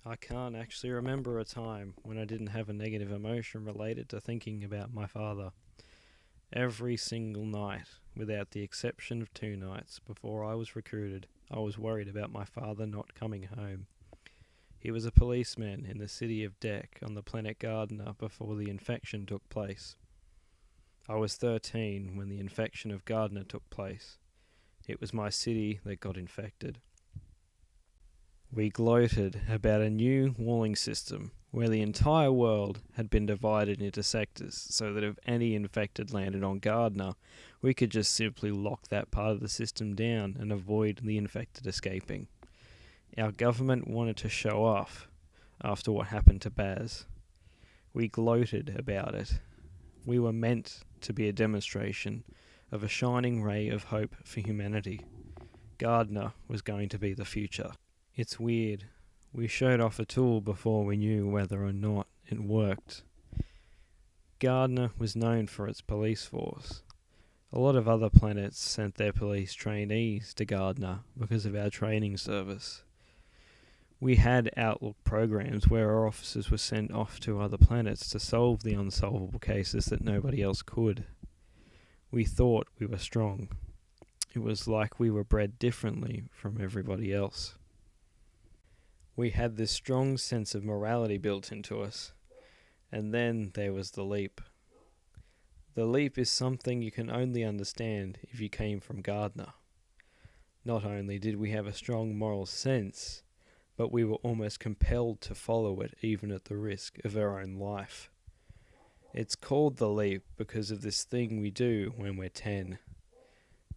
I can't actually remember a time when I didn't have a negative emotion related to thinking about my father. Every single night, without the exception of 2 nights before I was recruited, I was worried about my father not coming home. He was a policeman in the city of Deck on the planet Gardner before the infection took place. I was 13 when the infection of Gardner took place. It was my city that got infected. We gloated about a new walling system where the entire world had been divided into sectors so that if any infected landed on Gardner, we could just simply lock that part of the system down and avoid the infected escaping. Our government wanted to show off after what happened to Baz. We gloated about it. We were meant to be a demonstration of a shining ray of hope for humanity. Gardner was going to be the future. It's weird. We showed off a tool before we knew whether or not it worked. Gardner was known for its police force. A lot of other planets sent their police trainees to Gardner because of our training service. We had Outlook programs where our officers were sent off to other planets to solve the unsolvable cases that nobody else could. We thought we were strong. It was like we were bred differently from everybody else. We had this strong sense of morality built into us. And then there was the leap. The leap is something you can only understand if you came from Gardner. Not only did we have a strong moral sense, but we were almost compelled to follow it even at the risk of our own life. It's called the leap because of this thing we do when we're 10.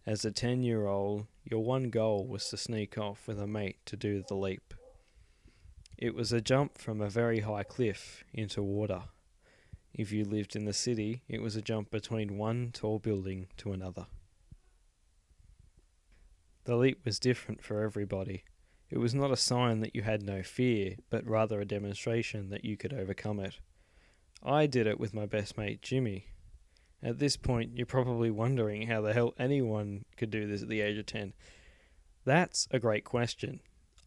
As a 10-year-old, your one goal was to sneak off with a mate to do the leap. It was a jump from a very high cliff into water. If you lived in the city, it was a jump between one tall building to another. The leap was different for everybody. It was not a sign that you had no fear, but rather a demonstration that you could overcome it. I did it with my best mate Jimmy. At this point, you're probably wondering how the hell anyone could do this at the age of 10. That's a great question.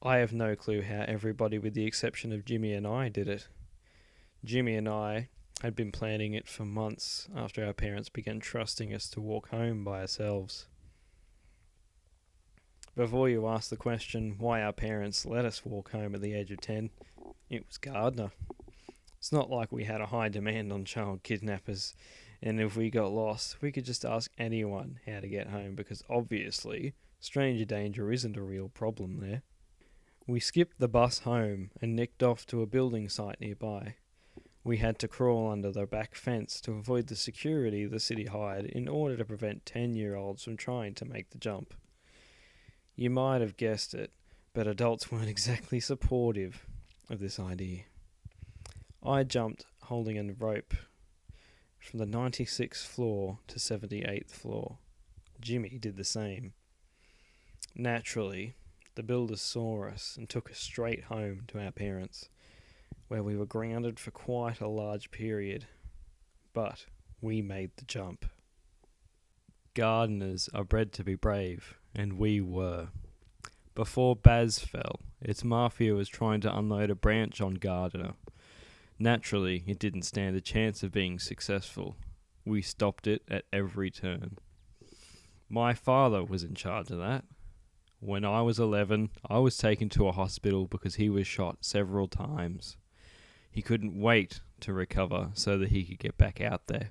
I have no clue how everybody with the exception of Jimmy and I did it. Jimmy and I had been planning it for months after our parents began trusting us to walk home by ourselves. Before you ask the question why our parents let us walk home at the age of 10, it was Gardner. It's not like we had a high demand on child kidnappers, and if we got lost, we could just ask anyone how to get home because obviously stranger danger isn't a real problem there. We skipped the bus home and nicked off to a building site nearby. We had to crawl under the back fence to avoid the security the city hired in order to prevent 10-year-olds from trying to make the jump. You might have guessed it, but adults weren't exactly supportive of this idea. I jumped holding a rope from the 96th floor to 78th floor. Jimmy did the same. Naturally, the builders saw us and took us straight home to our parents, where we were grounded for quite a large period. But we made the jump. Gardeners are bred to be brave, and we were. Before Baz fell, its mafia was trying to unload a branch on Gardner. Naturally, it didn't stand a chance of being successful. We stopped it at every turn. My father was in charge of that. When I was 11, I was taken to a hospital because he was shot several times. He couldn't wait to recover so that he could get back out there.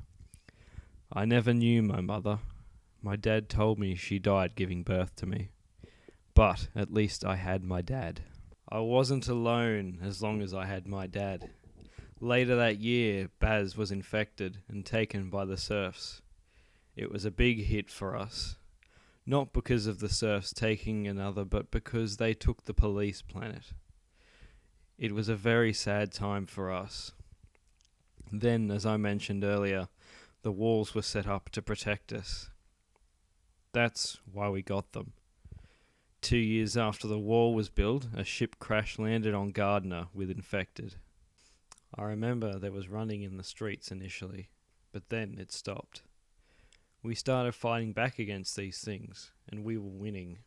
I never knew my mother. My dad told me she died giving birth to me. But at least I had my dad. I wasn't alone as long as I had my dad. Later that year, Baz was infected and taken by the serfs. It was a big hit for us. Not because of the serfs taking another, but because they took the police planet. It was a very sad time for us. Then, as I mentioned earlier, the walls were set up to protect us. That's why we got them. 2 years after the wall was built, a ship crash landed on Gardner with infected. I remember there was running in the streets initially, but then it stopped. We started fighting back against these things, and we were winning.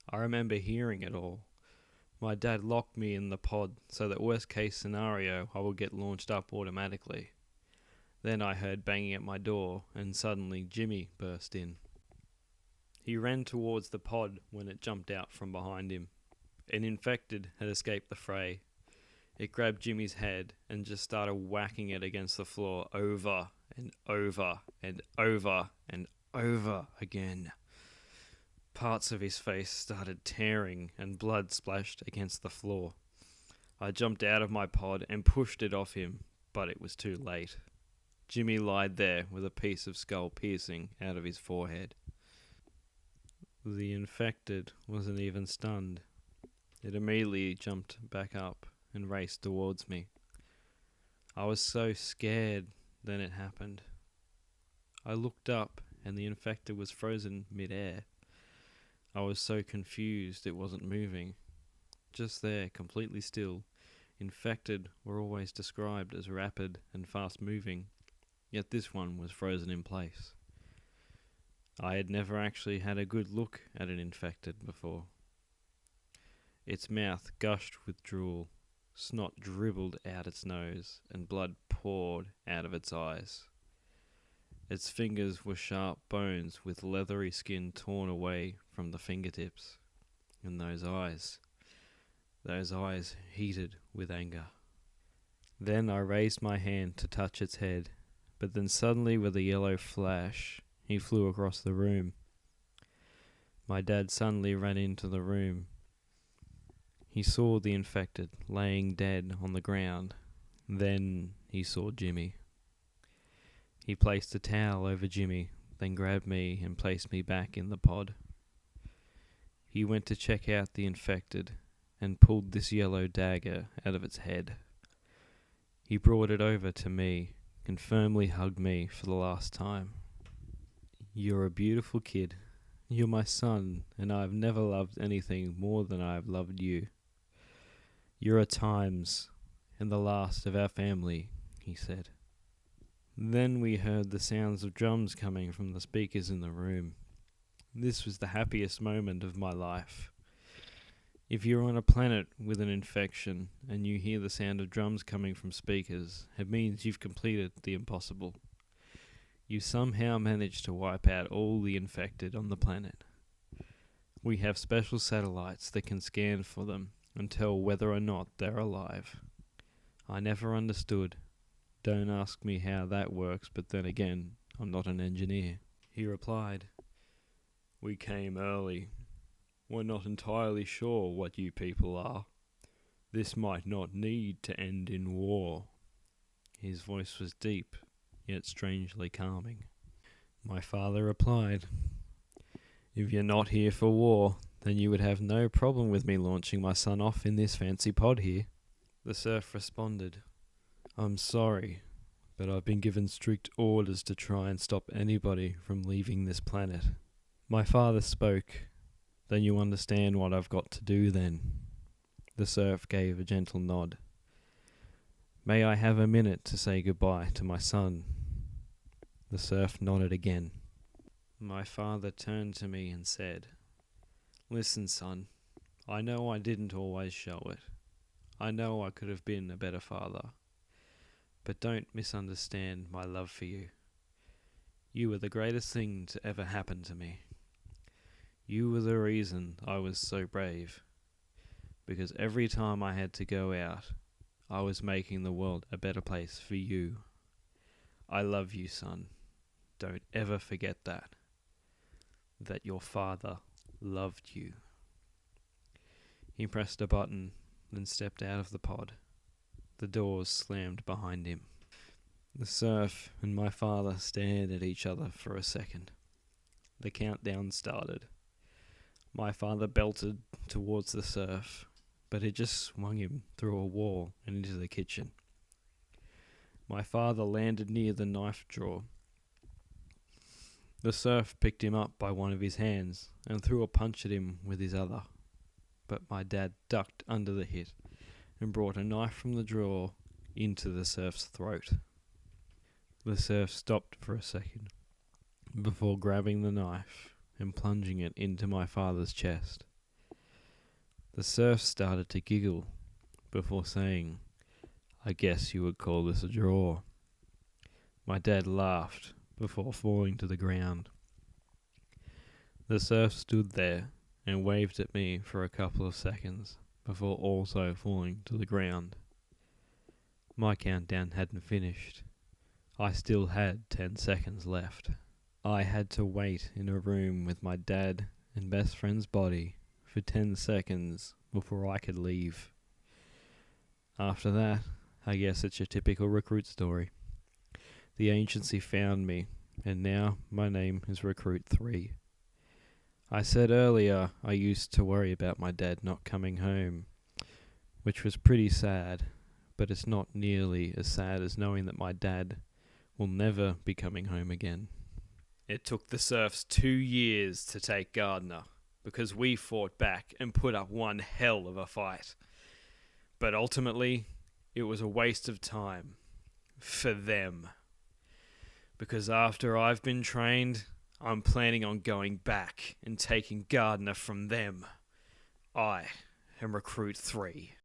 I remember hearing it all. My dad locked me in the pod so that worst case scenario I would get launched up automatically. Then I heard banging at my door and suddenly Jimmy burst in. He ran towards the pod when it jumped out from behind him. An infected had escaped the fray. It grabbed Jimmy's head and just started whacking it against the floor over and over and over and over again. Parts of his face started tearing and blood splashed against the floor. I jumped out of my pod and pushed it off him, but it was too late. Jimmy lied there with a piece of skull piercing out of his forehead. The infected wasn't even stunned. It immediately jumped back up and raced towards me. I was so scared then it happened. I looked up and the infected was frozen mid-air. I was so confused it wasn't moving. Just there, completely still. Infected were always described as rapid and fast-moving, yet this one was frozen in place. I had never actually had a good look at an infected before. Its mouth gushed with drool, snot dribbled out its nose, and blood poured out of its eyes. Its fingers were sharp bones with leathery skin torn away from the fingertips. And those eyes heated with anger. Then I raised my hand to touch its head, but then suddenly with a yellow flash, he flew across the room. My dad suddenly ran into the room. He saw the infected laying dead on the ground. Then he saw Jimmy. He placed a towel over Jimmy, then grabbed me and placed me back in the pod. He went to check out the infected and pulled this yellow dagger out of its head. He brought it over to me and firmly hugged me for the last time. "You're a beautiful kid. You're my son, and I've never loved anything more than I've loved you. You're at times, and the last of our family," he said. Then we heard the sounds of drums coming from the speakers in the room. This was the happiest moment of my life. If you're on a planet with an infection and you hear the sound of drums coming from speakers, it means you've completed the impossible. You somehow managed to wipe out all the infected on the planet. We have special satellites that can scan for them and tell whether or not they're alive. I never understood. Don't ask me how that works, but then again, I'm not an engineer. He replied, "We came early. We're not entirely sure what you people are. This might not need to end in war." His voice was deep, yet strangely calming. My father replied, "If you're not here for war, then you would have no problem with me launching my son off in this fancy pod here." The serf responded, "I'm sorry, but I've been given strict orders to try and stop anybody from leaving this planet." My father spoke, "Then you understand what I've got to do then?" The serf gave a gentle nod. "May I have a minute to say goodbye to my son?" The serf nodded again. My father turned to me and said, "Listen, son, I know I didn't always show it. I know I could have been a better father. But don't misunderstand my love for you. You were the greatest thing to ever happen to me. You were the reason I was so brave. Because every time I had to go out, I was making the world a better place for you. I love you, son. Don't ever forget that. That your father loved you." He pressed a button, then stepped out of the pod. The doors slammed behind him. The serf and my father stared at each other for a second. The countdown started. My father belted towards the serf, but it just swung him through a wall and into the kitchen. My father landed near the knife drawer. The serf picked him up by one of his hands and threw a punch at him with his other. But my dad ducked under the hit and brought a knife from the drawer into the serf's throat. The serf stopped for a second before grabbing the knife and plunging it into my father's chest. The surf started to giggle before saying, "I guess you would call this a draw." My dad laughed before falling to the ground. The surf stood there and waved at me for a couple of seconds before also falling to the ground. My countdown hadn't finished. I still had 10 seconds left. I had to wait in a room with my dad and best friend's body for 10 seconds before I could leave. After that, I guess it's your typical recruit story. The agency found me, and now my name is Recruit 3. I said earlier I used to worry about my dad not coming home, which was pretty sad, but it's not nearly as sad as knowing that my dad will never be coming home again. It took the Surfs 2 years to take Gardner, because we fought back and put up one hell of a fight. But ultimately, it was a waste of time. For them. Because after I've been trained, I'm planning on going back and taking Gardner from them. I am Recruit 3.